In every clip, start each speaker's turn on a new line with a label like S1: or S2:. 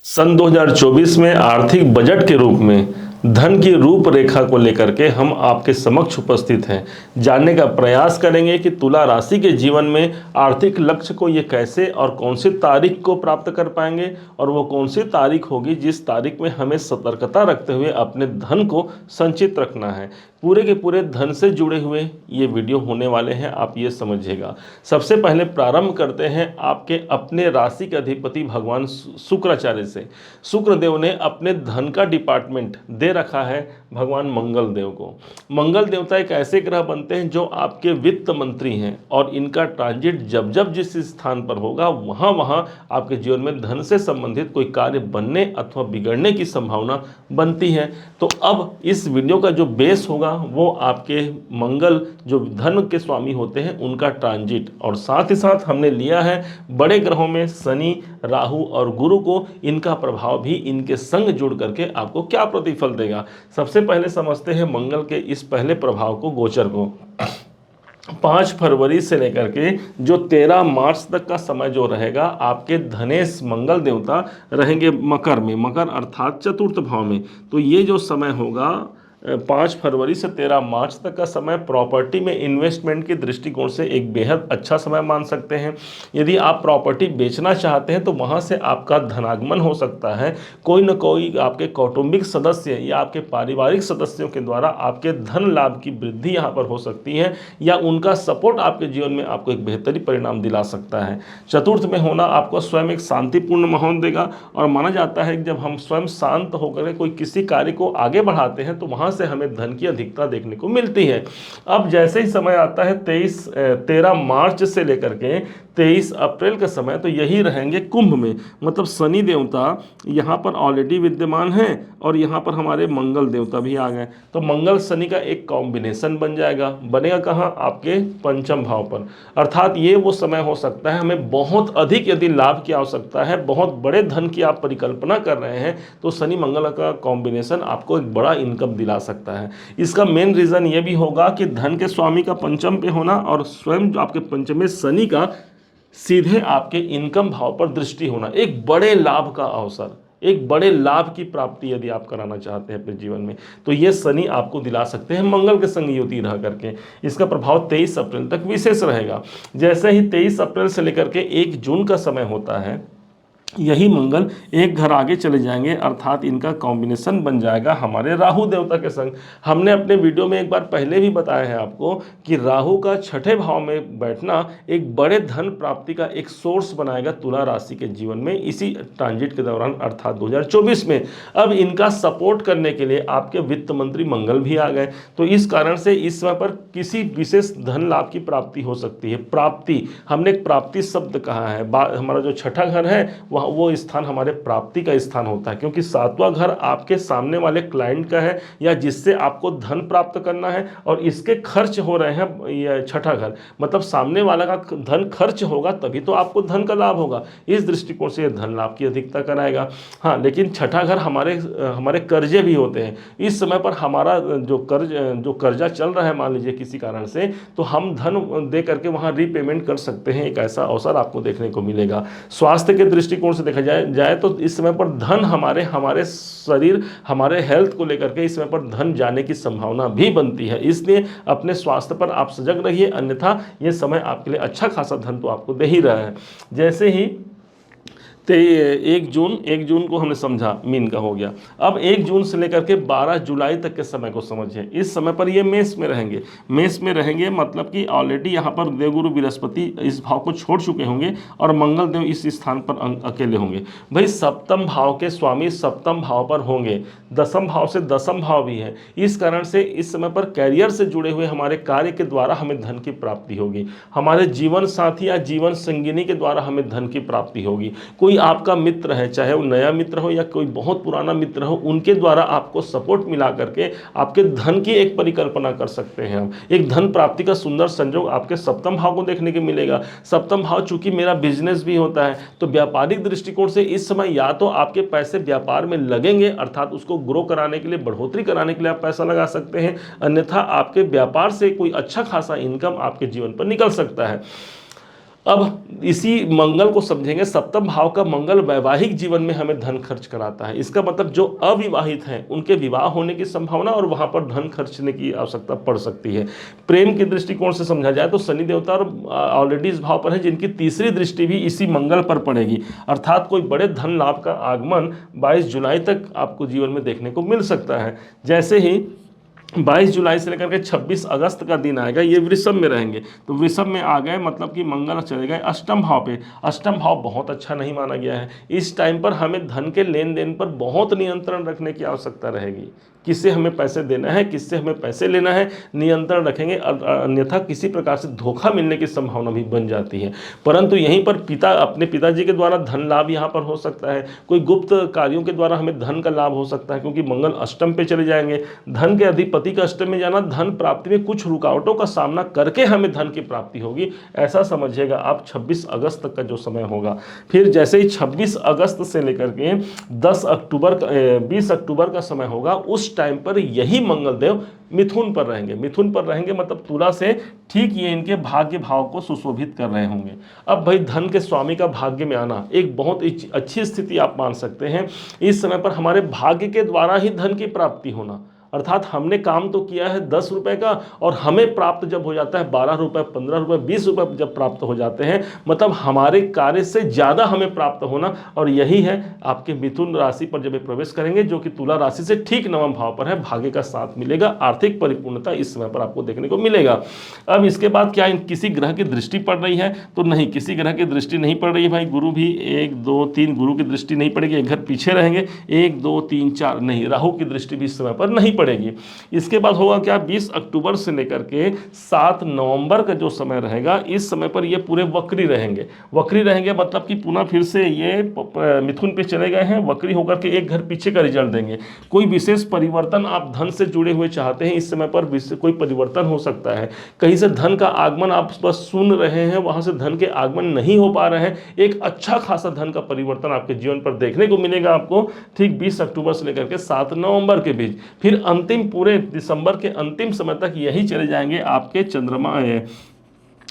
S1: सन 2024 में आर्थिक बजट के रूप में धन की रूपरेखा को लेकर के हम आपके समक्ष उपस्थित हैं। जानने का प्रयास करेंगे कि तुला राशि के जीवन में आर्थिक लक्ष्य को ये कैसे और कौन सी तारीख को प्राप्त कर पाएंगे, और वो कौन सी तारीख होगी जिस तारीख में हमें सतर्कता रखते हुए अपने धन को संचित रखना है। पूरे के पूरे धन से जुड़े हुए ये वीडियो होने वाले हैं, आप ये समझिएगा। सबसे पहले प्रारंभ करते हैं आपके अपने राशि के अधिपति भगवान शुक्राचार्य से। शुक्रदेव ने अपने धन का डिपार्टमेंट दे रखा है भगवान मंगल देव को। मंगल देवता एक ऐसे ग्रह बनते हैं जो आपके वित्त मंत्री हैं, और इनका ट्रांजिट जब जब जिस स्थान पर होगा वहाँ वहाँ आपके जीवन में धन से संबंधित कोई कार्य बनने अथवा बिगड़ने की संभावना बनती है। तो अब इस वीडियो का जो बेस होगा वो आपके मंगल जो धन के स्वामी होते हैं उनका ट्रांजिट, और साथ ही साथ हमने लिया है बड़े ग्रहों में शनि, राहु और गुरु को, इनका प्रभाव भी इनके संग जुड़ करके आपको क्या प्रतिफल देगा। सबसे पहले समझते हैं मंगल के इस पहले प्रभाव को, गोचर को। 5 फरवरी से लेकर के जो 13 मार्च तक का समय जो रहेगा, आपके धनेश मंगल देवता रहेंगे मकर में, मकर अर्थात चतुर्थ भाव में। तो ये जो समय होगा 5 फरवरी से 13 मार्च तक का समय प्रॉपर्टी में इन्वेस्टमेंट के दृष्टिकोण से एक बेहद अच्छा समय मान सकते हैं। यदि आप प्रॉपर्टी बेचना चाहते हैं तो वहाँ से आपका धनागमन हो सकता है। कोई न कोई आपके कौटुंबिक सदस्य या आपके पारिवारिक सदस्यों के द्वारा आपके धन लाभ की वृद्धि यहाँ पर हो सकती है, या उनका सपोर्ट आपके जीवन में आपको एक बेहतरीन परिणाम दिला सकता है। चतुर्थ में होना आपको स्वयं एक शांतिपूर्ण माहौल देगा, और माना जाता है कि जब हम स्वयं शांत होकर कोई किसी कार्य को आगे बढ़ाते हैं तो वहाँ से हमें धन की अधिकता देखने को मिलती है। अब जैसे ही समय आता है 13 मार्च से लेकर के 23 अप्रैल का समय, तो यही रहेंगे कुंभ में। मतलब शनि देवता यहाँ पर ऑलरेडी विद्यमान हैं और यहाँ पर हमारे मंगल देवता भी आ गए। तो मंगल शनि का एक कॉम्बिनेशन बन जाएगा। बनेगा कहाँ? आपके पंचम भाव पर। अर्थात ये वो समय हो सकता है हमें बहुत अधिक यदि लाभ की आवश्यकता है, बहुत बड़े धन की आप परिकल्पना कर रहे हैं, तो शनि मंगल का कॉम्बिनेशन आपको एक बड़ा इनकम दिला सकता है। इसका मेन रीज़न ये भी होगा कि धन के स्वामी का पंचम पे होना और स्वयं जो आपके पंचम में शनि का सीधे आपके इनकम भाव पर दृष्टि होना, एक बड़े लाभ का अवसर, एक बड़े लाभ की प्राप्ति यदि आप कराना चाहते हैं अपने जीवन में, तो ये शनि आपको दिला सकते हैं मंगल के संग युति रह करके। इसका प्रभाव 23 अप्रैल तक विशेष रहेगा। जैसे ही 23 अप्रैल से लेकर के 1 जून का समय होता है, यही मंगल एक घर आगे चले जाएंगे, अर्थात इनका कॉम्बिनेशन बन जाएगा हमारे राहु देवता के संग। हमने अपने वीडियो में एक बार पहले भी बताया है आपको कि राहु का छठे भाव में बैठना एक बड़े धन प्राप्ति का एक सोर्स बनाएगा तुला राशि के जीवन में, इसी ट्रांजिट के दौरान अर्थात 2024 में। अब इनका सपोर्ट करने के लिए आपके वित्त मंत्री मंगल भी आ गए, तो इस कारण से इस समय पर किसी विशेष धन लाभ की प्राप्ति हो सकती है। प्राप्ति, हमने एक प्राप्ति शब्द कहा है। हमारा जो छठा घर है वो स्थान हमारे प्राप्ति का स्थान होता है, क्योंकि 7वां घर आपके सामने वाले क्लाइंट का है या जिससे आपको धन प्राप्त करना है, और इसके खर्च हो रहे हैं। ये छठा घर मतलब सामने वाला का धन खर्च होगा तभी तो आपको धन का लाभ होगा। इस दृष्टिकोण से धन लाभ की अधिकता कराएगा। हाँ, लेकिन छठा घर हमारे कर्जे भी होते हैं। इस समय पर हमारा जो कर्जा चल रहा है, मान लीजिए किसी कारण से, तो हम धन दे करके वहाँ रीपेमेंट कर सकते हैं। एक ऐसा अवसर आपको देखने को मिलेगा। स्वास्थ्य के दृष्टिकोण से देखा जाए तो इस समय पर धन हमारे शरीर, हमारे हेल्थ को लेकर के इस समय पर धन जाने की संभावना भी बनती है। इसलिए अपने स्वास्थ्य पर आप सजग रहिए, अन्यथा ये समय आपके लिए अच्छा खासा धन तो आपको दे ही रहा है। जैसे ही 1 जून को हमने समझा मीन का हो गया। अब 1 जून से लेकर के 12 जुलाई तक के समय को समझिए। इस समय पर ये मेष में रहेंगे। मेष में रहेंगे मतलब कि ऑलरेडी यहाँ पर देवगुरु बृहस्पति इस भाव को छोड़ चुके होंगे और मंगल देव इस स्थान पर अकेले होंगे। भाई, सप्तम भाव के स्वामी सप्तम भाव पर होंगे, दसम भाव से दसम भाव भी है। इस कारण से इस समय पर कैरियर से जुड़े हुए हमारे कार्य के द्वारा हमें धन की प्राप्ति होगी। हमारे जीवन साथी या जीवन संगिनी के द्वारा हमें धन की प्राप्ति होगी। कोई आपका मित्र है, चाहे वो नया मित्र हो या कोई बहुत पुराना मित्र हो, उनके द्वारा आपको सपोर्ट मिला करके आपके धन की एक परिकल्पना कर सकते हैं हम। एक धन प्राप्ति का सुंदर संयोग आपके सप्तम भाव को देखने को मिलेगा। सप्तम भाव चूंकि मेरा बिजनेस भी होता है, तो व्यापारिक दृष्टिकोण से इस समय या तो आपके पैसे व्यापार में लगेंगे, अर्थात उसको ग्रो कराने के लिए, बढ़ोतरी कराने के लिए आप पैसा लगा सकते हैं, अन्यथा आपके व्यापार से कोई अच्छा खासा इनकम आपके जीवन पर निकल सकता है। अब इसी मंगल को समझेंगे, सप्तम भाव का मंगल वैवाहिक जीवन में हमें धन खर्च कराता है। इसका मतलब जो अविवाहित हैं उनके विवाह होने की संभावना और वहां पर धन खर्चने की आवश्यकता पड़ सकती है। प्रेम के दृष्टिकोण से समझा जाए तो शनि देवता ऑलरेडी इस भाव पर है, जिनकी तीसरी दृष्टि भी इसी मंगल पर पड़ेगी, अर्थात कोई बड़े धन लाभ का आगमन 22 जुलाई तक आपको जीवन में देखने को मिल सकता है। जैसे ही 22 जुलाई से लेकर के 26 अगस्त का दिन आएगा, ये वृषभ में रहेंगे, तो वृषभ में आ गए मतलब कि मंगल चले गए अष्टम भाव पे। अष्टम भाव बहुत अच्छा नहीं माना गया है। इस टाइम पर हमें धन के लेन देन पर बहुत नियंत्रण रखने की आवश्यकता रहेगी। किससे हमें पैसे देना है, किससे हमें पैसे लेना है, नियंत्रण रखेंगे, अन्यथा किसी प्रकार से धोखा मिलने की संभावना भी बन जाती है। परंतु यहीं पर अपने पिताजी के द्वारा धन लाभ यहाँ पर हो सकता है, कोई गुप्त कार्यों के द्वारा हमें धन का लाभ हो सकता है, क्योंकि मंगल अष्टम पे चले जाएंगे। धन के अधिपति का अष्टम में जाना, धन प्राप्ति में कुछ रुकावटों का सामना करके हमें धन की प्राप्ति होगी, ऐसा समझिएगा आप 26 अगस्त तक का जो समय होगा। फिर जैसे ही 26 अगस्त से लेकर के 20 अक्टूबर का समय होगा, उस टाइम पर यही मंगलदेव मिथुन पर रहेंगे। मिथुन पर रहेंगे मतलब तुला से ठीक ये इनके भाग्य भाव को सुशोभित कर रहे होंगे। अब भाई धन के स्वामी का भाग्य में आना एक बहुत अच्छी स्थिति आप मान सकते हैं। इस समय पर हमारे भाग्य के द्वारा ही धन की प्राप्ति होना, अर्थात हमने काम तो किया है 10 रुपए का और हमें प्राप्त जब हो जाता है 12 रुपए, 15 रुपए, 20 रुपए जब प्राप्त हो जाते हैं, मतलब हमारे कार्य से ज़्यादा हमें प्राप्त होना। और यही है आपके मिथुन राशि पर जब प्रवेश करेंगे, जो कि तुला राशि से ठीक नवम भाव पर है, भाग्य का साथ मिलेगा, आर्थिक परिपूर्णता इस समय पर आपको देखने को मिलेगा। अब इसके बाद क्या किसी ग्रह की दृष्टि पड़ रही है? तो नहीं, किसी ग्रह की दृष्टि नहीं पड़ रही है भाई। गुरु भी 1 2 3 गुरु की दृष्टि नहीं पड़ेगी, एक घर पीछे रहेंगे, 1 2 3 4 नहीं, राहु की दृष्टि भी इस समय पर नहीं पड़ेगी। इसके बाद होगा क्या, 20 अक्टूबर से लेकर के 7 नवंबर का जो समय रहेगा, इस समय पर ये पूरे वक्री रहेंगे। वक्री रहेंगे मतलब कि पुनः फिर से ये मिथुन पे चले गए हैं, वक्री होकर के एक घर पीछे का रिजल्ट देंगे। कोई विशेष परिवर्तन आप धन से जुड़े हुए चाहते हैं, इस समय पर कोई परिवर्तन हो सकता है। कहीं से धन का आगमन आप बस सुन रहे हैं, वहां से धन के आगमन नहीं हो पा रहे हैं, एक अच्छा खासा धन का परिवर्तन आपके जीवन पर देखने को मिलेगा आपको, ठीक 20 अक्टूबर से लेकर के 7 नवंबर के बीच। फिर अंतिम पूरे दिसंबर के अंतिम समय तक यही चले जाएंगे आपके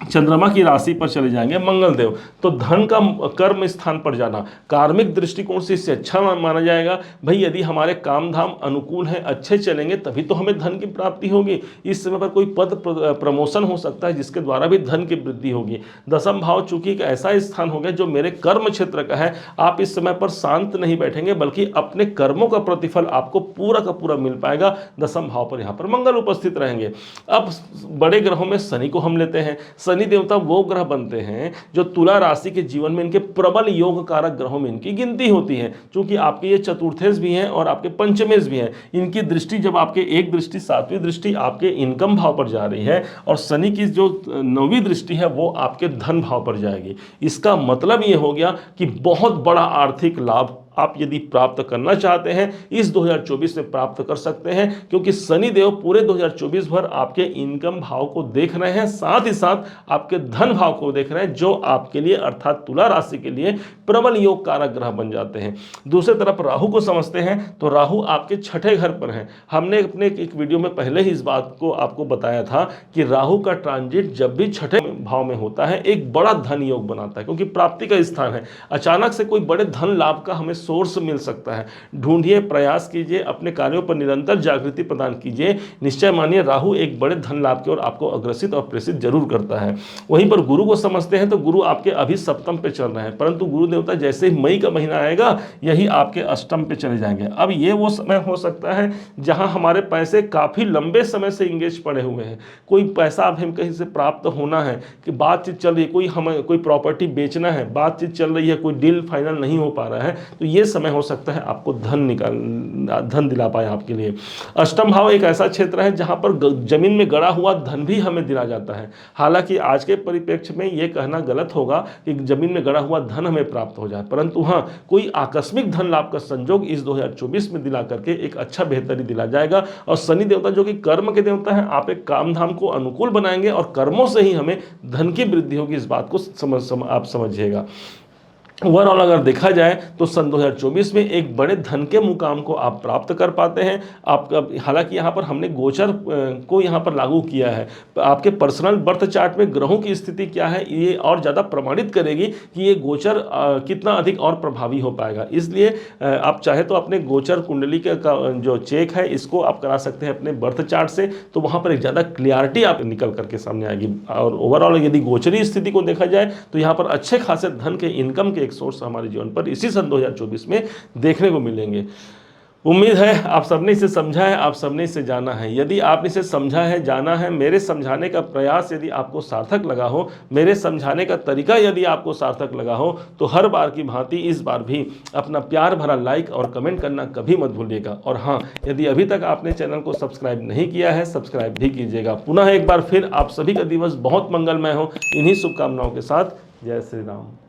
S1: चंद्रमा की राशि पर चले जाएंगे मंगलदेव। तो धन का कर्म स्थान पर जाना कार्मिक दृष्टिकोण से इससे अच्छा माना जाएगा। भाई यदि हमारे काम धाम अनुकूल हैं, अच्छे चलेंगे, तभी तो हमें धन की प्राप्ति होगी। इस समय पर कोई पद प्रमोशन हो सकता है, जिसके द्वारा भी धन की वृद्धि होगी। दसम भाव चूंकि एक ऐसा स्थान हो गया जो मेरे कर्म क्षेत्र का है, आप इस समय पर शांत नहीं बैठेंगे, बल्कि अपने कर्मों का प्रतिफल आपको पूरा का पूरा मिल पाएगा। दसम भाव पर यहाँ पर मंगल उपस्थित रहेंगे। अब बड़े ग्रहों में शनि को हम लेते हैं। शनि देवता वो ग्रह बनते हैं जो तुला राशि के जीवन में इनके प्रबल योग कारक ग्रहों में इनकी गिनती होती है, क्योंकि आपके ये चतुर्थेश भी हैं और आपके पंचमेश भी हैं। इनकी दृष्टि जब आपके एक दृष्टि 7वीं दृष्टि आपके इनकम भाव पर जा रही है, और शनि की जो 9वीं दृष्टि है वो आपके धन भाव पर जाएगी। इसका मतलब ये हो गया कि बहुत बड़ा आर्थिक लाभ आप यदि प्राप्त करना चाहते हैं, इस 2024 में प्राप्त कर सकते हैं, क्योंकि शनि देव पूरे 2024 भर आपके इनकम भाव को देख रहे हैं, साथ ही साथ आपके धन भाव को देख रहे हैं, जो आपके लिए अर्थात तुला राशि के लिए प्रबल योग कारक ग्रह बन जाते हैं। दूसरी तरफ राहु को समझते हैं, तो राहु आपके छठे घर पर हैं। हमने अपने एक वीडियो में पहले ही इस बात को आपको बताया था कि राहु का ट्रांजिट जब भी छठे भाव में होता है, एक बड़ा धन योग बनाता है, क्योंकि प्राप्ति का स्थान है। अचानक से कोई बड़े धन लाभ का हमें सोर्स मिल सकता है। ढूंढिए, प्रयास कीजिए, अपने कार्यों पर निरंतर जागृति प्रदान कीजिए। निश्चय मानिए राहु एक बड़े धन लाभ की ओर आपको अग्रसित और प्रेषित जरूर करता है। वहीं पर गुरु को समझते हैं, तो गुरु आपके अभी सप्तम पे चल रहे हैं, परंतु गुरु देवता जैसे ही मई का महीना आएगा, यही आपके अष्टम पे चले जाएंगे। अब ये वो समय हो सकता है जहां हमारे पैसे काफी लंबे समय से इंगेज पड़े हुए हैं। कोई पैसा अब हम कहीं से प्राप्त होना है, कि बातचीत चल रही है, कोई प्रॉपर्टी बेचना है, बातचीत चल रही है, कोई डील फाइनल नहीं हो पा रहा है, तो ये समय हो सकता है आपको धन दिला पाए आपके लिए। अष्टम भाव एक ऐसा क्षेत्र है जहां पर जमीन में गड़ा हुआ धन भी हमें दिला जाता है। हालांकि आज के परिप्रेक्ष्य में यह कहना गलत होगा कि जमीन में गड़ा हुआ धन हमें प्राप्त हो जाए, परंतु हाँ, कोई आकस्मिक धन लाभ का संयोग इस 2024 में दिला करके एक अच्छा बेहतरी दिला जाएगा। और शनि देवता जो कि कर्म के देवता है, आप एक काम धाम को अनुकूल बनाएंगे और कर्मों से ही हमें धन की वृद्धि होगी, इस बात को आप समझिएगा। ओवरऑल अगर देखा जाए तो सन 2024 में एक बड़े धन के मुकाम को आप प्राप्त कर पाते हैं। आप हालांकि यहाँ पर हमने गोचर को यहाँ पर लागू किया है, आपके पर्सनल बर्थ चार्ट में ग्रहों की स्थिति क्या है ये और ज़्यादा प्रमाणित करेगी कि ये गोचर कितना अधिक और प्रभावी हो पाएगा। इसलिए आप चाहे तो अपने गोचर कुंडली का जो चेक है इसको आप करा सकते हैं अपने बर्थ चार्ट से, तो वहाँ पर एक ज़्यादा क्लियरिटी आप निकल करके सामने आएगी। और ओवरऑल यदि गोचरी स्थिति को देखा जाए तो यहाँ पर अच्छे खासे धन के इनकम के एक सोर्स हमारे जीवन पर इसी सन 2024 में देखने को मिलेंगे। उम्मीद है आप सबने इसे समझा है, आप सबने इसे जाना है। यदि आपने इसे समझा है, जाना है, मेरे समझाने का प्रयास यदि आपको सार्थक लगा हो, मेरे समझाने का तरीका यदि आपको सार्थक लगा हो, तो हर बार की भांति इस बार भी अपना प्यार भरा लाइक और कमेंट करना कभी मत भूलिएगा। और हाँ, यदि अभी तक आपने चैनल को सब्सक्राइब नहीं किया है, सब्सक्राइब भी कीजिएगा। पुनः एक बार फिर आप सभी का दिवस बहुत मंगलमय हो, इन्हीं शुभकामनाओं के साथ। जय श्री राम।